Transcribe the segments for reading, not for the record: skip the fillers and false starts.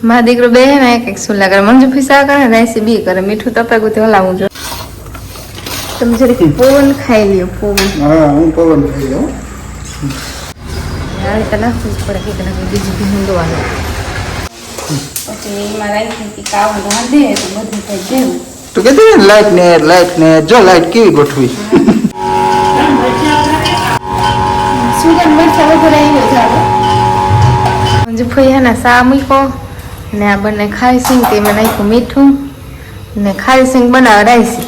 મારા દીકરો બે હે ને એક સુલા કરે, મંજુ ફીસા કરે, રાઈસી બી કરે, મીઠું તપેગું તે હલાવું જો. તમે જરીક પવન ખાઈ લ્યો, પવન. હા, હું પવન ખાઈ લઉં. યાર તો નાખવું જ પડે કે ના બીજું ભીનું દોવાનું. પછી એમાં રાઈસી કાવું રાંધે તો બધું થઈ દેવું. તો કે લાઈટ ને જો લાઈટ કેવી ગોઠવી. સુગંધ મરચા વગર આવી જાય. મંજુ ફૈયાના સા મૂકો ને આ બંને ખારી સિંગ તેમાં નાખ્યું મીઠું ને ખારી સિંગ બનાવે રાઈસી.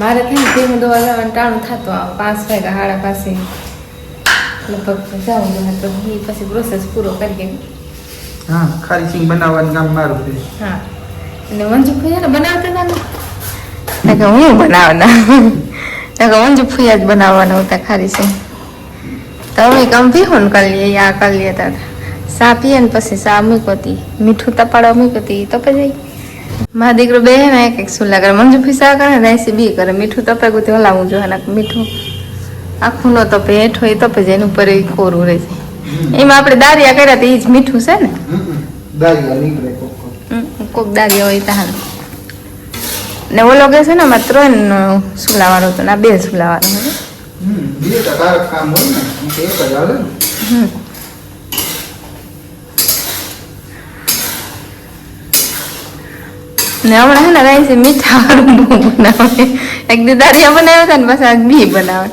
મારે થાય ને ધીમું દવા જવાનું ટાણું થતું આમ 5 વાગ્યા 5:30 લગભગ જાઉં તો એ પછી પ્રોસેસ પૂરો કરીએ. હા, ખારી સિંગ બનાવવાનું કામ મારું છે. હા, અને મંજુ ફૈયા બનાવતા હતા ને હું બનાવવાના મંજુ ફૈયા જ બનાવવાના હતા ખારી સિંગ. તો અમે કમ પીહોન કરી લઈએ આ કરી લઈએ તાર સા પીએ ને પછી સા મૂકતી મીઠું તપાડવા મૂકતી તપે જાય. મારા દીકરો બે ને એક સુલા કરે, મંજુ ફીસા કરે, રાઈસી બી કરે, મીઠું તપેગું તે હલાવું જો. મીઠું આખું ન તપે, હેઠો એ તપે જાય, એનું ઉપર એ કોરું રહે છે. એમાં આપણે દારિયા કર્યા તો એ જ મીઠું છે ને. કોક દારિયા હોય તાર ને ઓલો કે છે ને અમારે 3 સુલાવાળો હતો ને આ 2 સુલાવાળો હતો. ને હમણાં છે ને રાઈસી મીઠા વાળું બહુ બનાવે. એક દી દારિયા બનાવ્યા હતા ને પછી બી બનાવે.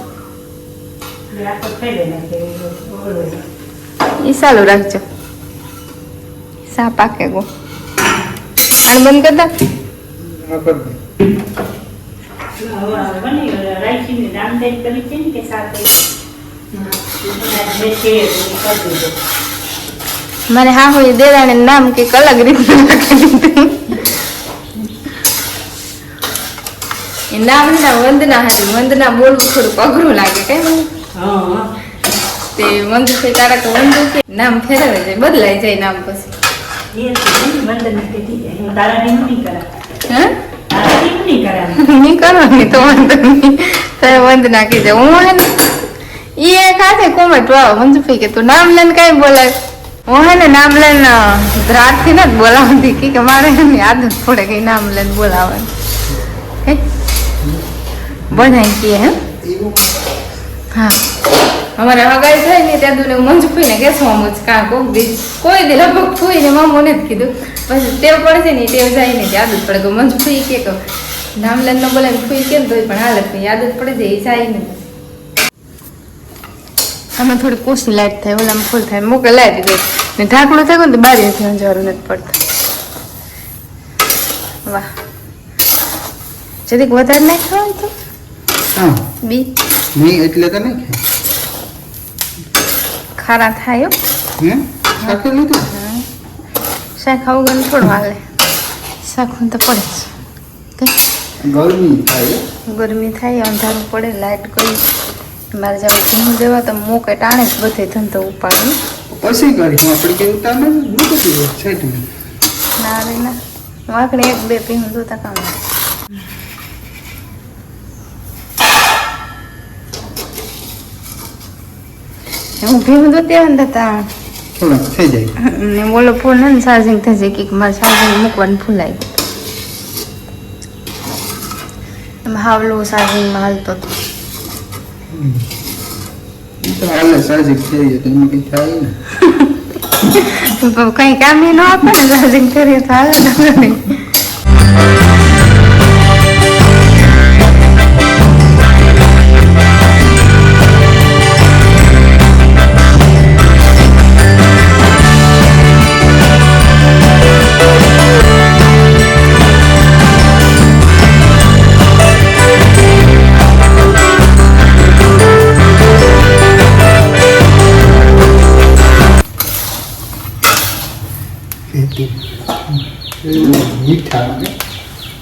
એ ચાલુ રાખજો, સા પાકે ગો. આને બંધ કરી દે. મારે હા હોય દેરાને નામ કે અલગ રીતનું લખી દીધું. એ નામ ના વંદના હતી. વંદના બોલવું થોડુંક અઘરું લાગે કઈ મને. તે મંજુ છે તારા તો વંદુ કે નામ ફેરવે જાય, બદલાઈ જાય નામ પછી. નહીં કરવાની તો વાંધો નહીં, તારે વંદના કીધે. હું હે ને એ ખાતે કોમેન્ટ વાવ મંજુ ફઈ કે તું નામ લઈને કઈ બોલાય. હું હે ને નામ લઈને ધ્રાટથી ન જ બોલાવતી કે મારે એની આદત પડે કઈ નામ લઈને બોલાવવાની. બધા કહે હે. હા, અમારે હગાઈ થાય ને ત્યાં દુને મંજુ ફઈને કેસવા મુજ કા કોક દી કોઈ દી લગભગ ફૂઈને મામોને જ કીધું. પછી ટેવ પડે છે ને ટેવ જાય ને આદત પડે કે મંજુ ફઈ કે નામ લઈને ન બોલે ફૂઈ કેમ તો પણ હાલે ફઈ આદત પડે જાય એ જાય ને. આમાં થોડી કોસી લાઈટ થાય, ઓલામાં ફૂલ થાય, મોકે લાઈટ દે ને ઢાંકણું થાય ને તો બારીથી અંજારું નથી પડતું. વાહ, જરીક વધારે નાખ્યો તો હા બી નહીં એટલે તો નહીં ખારા થાય. શાક લીધું શાક ખાવું ગયું થોડું હાલે, શાક તો પડે જ. ગરમી થાય, ગરમી થાય, અંધારું પડે, લાઈટ ગઈ. મારે જવું ધીમું જવા તો મોકે ટાણે જ બધે ધંધો ઉપાડું પછી કરી આપણે કેવું ટાણે ના રે ના. વાંકડે 1-2 પીવું જોતા કામ. હું ભીવું તો ત્યાં હતા થઈ જાય ને બોલો ફોન ને ચાર્જિંગ થઈ જાય કે મારે ચાર્જિંગ મૂકવાનું ભૂલાય. એમાં હાવલો ચાર્જિંગમાં હાલતો હતો. હાલે ચાર્જિંગ થઈ જાય તો એમાં કંઈ થાય ને. કઈ કામ ન આપે ને ચાર્જિંગ કરીએ તો હાલે નહીં.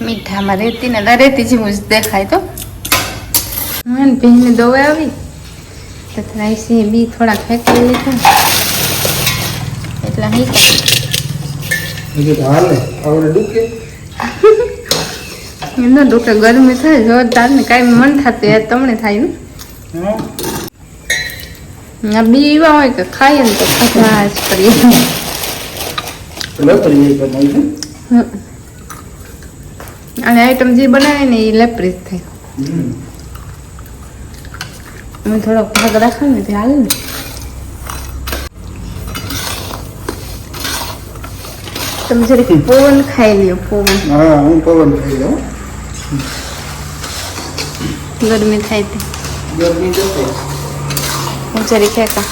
મીઠામાં રેતી ને રેતી જેવું જ દેખાય. તો હું ભીંની દવા આવી તો રાઈસી બી થોડાક ફેંકી લીધા એટલે એમને દુખે. ગરમી થાય જોરદાર ને કાંઈ મન થતું યાર તમને થાય ને. આ બી એવા હોય કે ખાઈએ ને તો ખાવા જ કરીએ. લપરી એક બનાવી છે. અને આઈટમ જે બનાવે ને એ લેપરી જ થાય. અમે થોડોક ભાગ રાખો ને તે હાલે ને. તમે જરીક પવન ખાઈ લ્યો. પવન હા હું પવન ખાઈ લઉં. ગરમી થાય તે ગરમી જશે. હું જરીક ખેંકા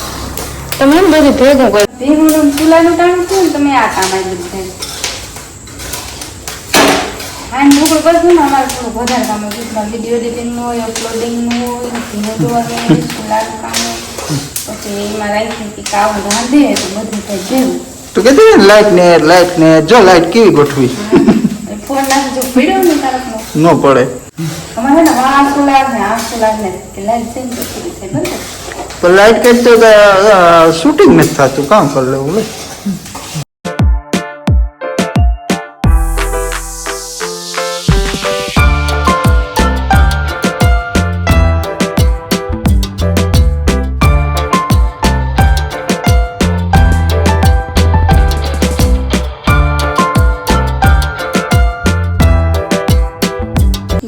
તમે એમ બધું ભેગું કરો. ભેગું ચૂલાનું કામ છે ને તમે આ કામ આવી બધું થાય. હા ભૂગોળ કરશું ને અમારે થોડું વધારે કામ હોય. વિડીયો એડિટિંગનું હોય, અપલોડિંગનું હોય, ધીમે જોવાનું ચૂલાનું કામ હોય. પછી એમાં રાખી કે કાવું રાંધે તો બધું થાય ભેગું. તો કે લાઈટ ને જો લાઈટ કેવી ગોઠવી. ફોન નાખી જો પીડ્યો ને તારકનો ન પડે. અમારે ને આ સોલાર ને કે લાઈટ છે ને તો પૂરી થાય બરાબર. તો લાઈટ કઈ તો શૂટિંગ નથી થતું. કામ કરી લેવું લે.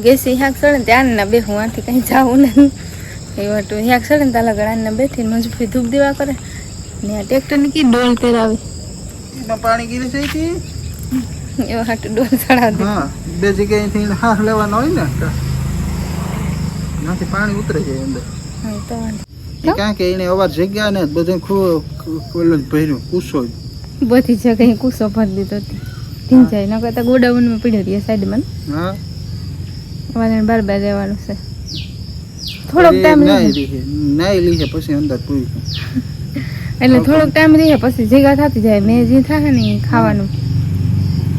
ગેસી હાક સડે ને ત્યાં ના બે હું આથી કઈ જાવું ને એ વાટું હાક સડે ને તાલા ગળાને બેઠીને મજબૂરી ધૂપ દેવા કરે ને આ ટ્રેક્ટર ની કી ડોલ પહેરાવી એમાં પાણી ગીરી જાય છે. એવા હાટું ડોલ ચડાવી દે. હા બે જગ્યાએથી હાથ લેવાનો હોય ને ત્યાંથી પાણી ઉતરે જાય અંદર. હા તો કારણ કે એને અવાર જગ્યા ને બધું ખોલું ભર્યું કૂસો બધી જગ્યાએ કૂસો ભરી દીધો હતી. ઢીંચાઈ ન કરતા ગોડાઉનમાં પીડ્યો હતી સાઈડમાં. હા વાને બરાબર રહેવાનું છે. થોડોક ટાઈમ નાઈ લીધે પછી અંદર પૂરી એટલે થોડોક ટાઈમ રહે પછી જગ્યા થતી જાય. મેં જે થાય ને એ ખાવાનું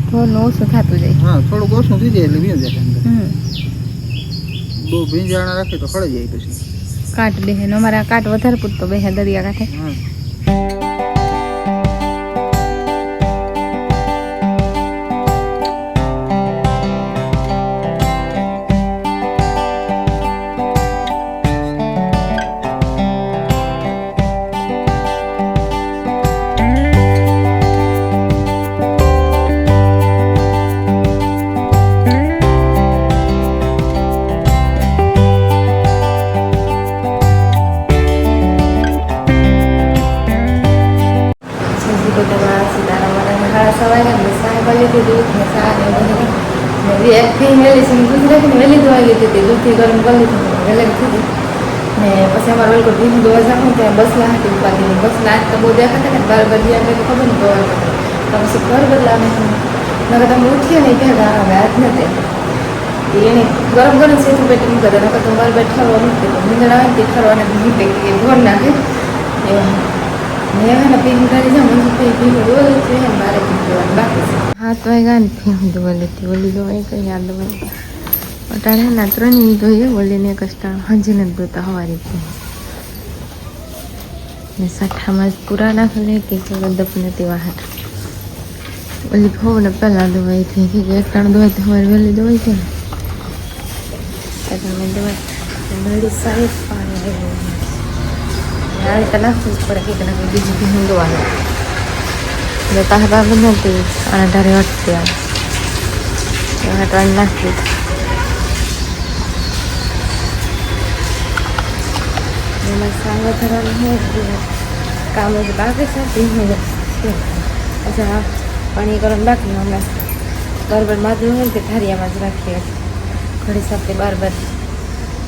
થોડું ઓછું થતું જાય. હા થોડુંક ઓછું થઈ જાય એટલે ભીંજાય અંદર. બહુ ભીંજાણા રાખે તો ખળી જાય પછી કાટ બેહે ને અમારા કાટ વધારે પૂરતો બેહે દરિયા કાંઠે. હા વેલી ધોવા ગઈ હતી દૂધથી ગરમ કરી લીધું વેલે થતી ને પછી અમારે વેલકો ભીનું ધોવા જાઉં ત્યાં બસલા હતી ઉપાધિની બસલા આજ તો બહુ દેખાતા ને બાર બદલી આપણે ખબર ને ધોવા તો પછી ઘર બદલાવે નકર તમે ઉઠીએ ને ત્યાં ગાળ આવે આજ નથી એને ગરમ ગરમ સેતું પેટી મૂકતા નકર તો બાર બાર ઠરવા મૂકતી નીંદણ આવે ને તે ઠરવાને મૂકે કે ઘોર નાખે એવા ને એવાના પીને કરી જાઉં મંજુ ભીનું ડોલે છે એમ બારે પીવાનું બાકી છે. હાથ વાગ્યા ને ભીનું ધોવા લેતી ઓલી ધોવાય કઈ યાદ ધોવાય અટાણે ના 3 ધોઈએ ઓલીને એક અષ્ટાણ હાંજી નથી ધોતા હવારી ને સાઠામાં પૂરા નાખે કે દપ નથી વાહટ ઓલી ભોવ ને પહેલાં ધોવાઈ થઈ કે એક ટાણ ધોવાય તો હવારી વહેલી ધોવાઈ છે ને મેં ધોવાય મેળી સાહેબ પાણી આવી તો નાખવું જ પડે કે નાખી બીજું ભીનું ધોવાનું એટલે તારા બનતી આના ધારે હટતી આવે હટવાની નાખી એમાં સાવ વધારવાનું હોય કામ જ બાકી છે ભીનું પછી આ પાણી કરવાનું બાકી હમણાં બરાબર માધું હોય તે ધારિયામાં જ રાખીએ ઘડી સાથે બરાબર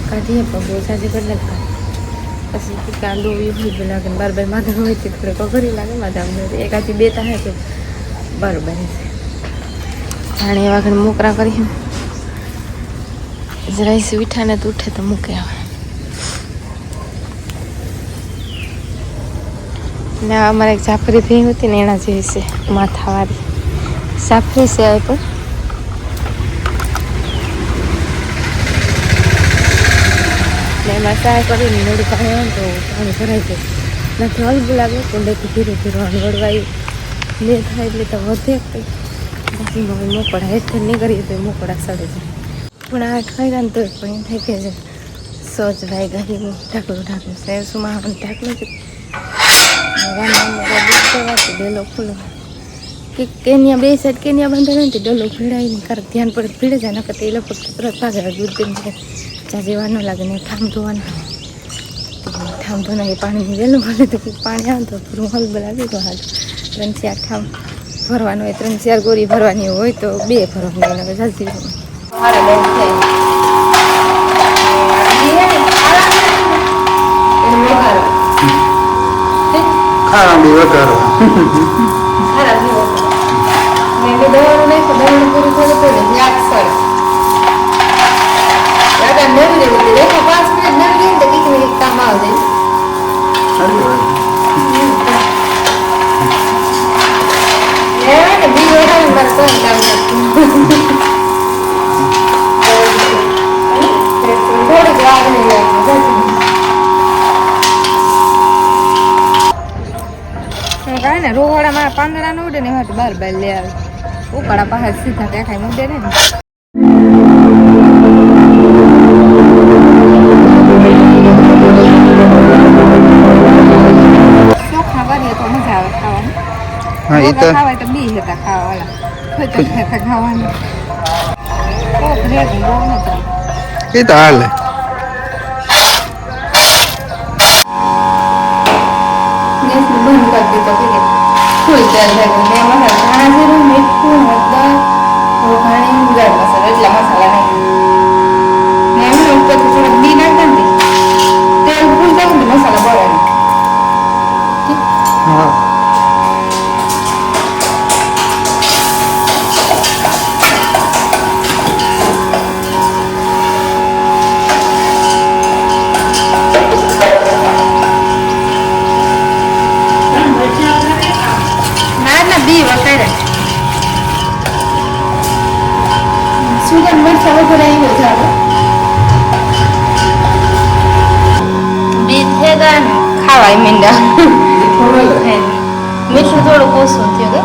કાઢીએ પણ બહુ સાજી કરી નાખતા પછી કાંદો એવું લાગે બરાબર માધું હોય તે થોડે પગરી લાગે માધા એકાથી બે થાય તો બરાબર જાણે એવા ઘણી મોકરા કરી જરાઈ વીઠાને તો ઉઠે તો મૂકે આવે ને અમારે એક જાફરી ભીંગ હતી ને એના જેવી છે માથાવાળી સાફરી છે આ પણ ને એમાં ચાય કરીને નોડું પાણી આવે તો પાણી ભરાઈ જાય નથી હલવું લાગે કુંડેથી ધીરે ધીરે વળવાયું લે થાય એટલે તો વધે કંઈ બાકી મોકળા હેઠળ નહીં કરીએ તો મોકળા સડે છે પણ 8 વાગ્યા ને તો પણ એમ થાય કે સોચ ભાઈ ગરીબ ઢાકલું સેવસુમાં પણ ઢાકલું છે ડોલો ખુલ્લો કે કેનિયા બે સાઈડ કેનિયા બાંધેલા ને ડોલો ભીડાઈને કર ધ્યાન પડે ભીડે જાય નકર એ લોકો તરત ભાગે દૂધ દઈને છે જાજેવા ન લાગે ને ઠામ ધોવાનું ઠામ ધોના એ પાણી વેલું ભરે તો પાણી આવે તો પૂરું હલ બોલાવી તો હાલ 3-4 ઠામ ભરવાનું હોય 3-4 ગોરી ભરવાની હોય તો 2 ભરવાની ને જલ્દી મારે બેન છે ખાવા બી વઘારો ખરાબ નહીં હોતો મેં દવાનું નહીં તો દવાનું પૂરું થયું તો યાદ સર યાદ નવી દેવું રેખા 5 મિનિટ નવી દે તો કઈક મિનિટ કામ આવે ને બી વડાને મારે કોઈ કામ નથી થોડીક વાર નહીં લાગે કાંઈ ને રોવાડા મારા પાંદડા ન ઉડે ને એમાં બાર બાર લે આવે ઉપાડા પાસે સીધા દેખાય ઉડે ને ચોખા કરીએ તો મજા આવે ખાવાની હા એ તો ખાવાય તો બી હતા ખાવાવાળા કોઈ તો ખાવાનું કોક રેગું બહુ નથી એ તો હાલે ગેસને બંધ કરી દીધો કે ફૂલ તેલ થઈ ગયું મેં મસાલા ધાણા જીરું મીઠું હળદર ઘણી ગરમ મસાલા એટલા મસાલા નાખી ને એમને ઉપરથી થોડુંક બી નાખી દે તેલ ફૂલ થાય ને મસાલા બળે હા બી વકારે સુગંધ મરચા વગેરે આવ્યો જાડો બી થયા ખાવાય મીંડા મીઠું થોડુંક ઓછું થયું કે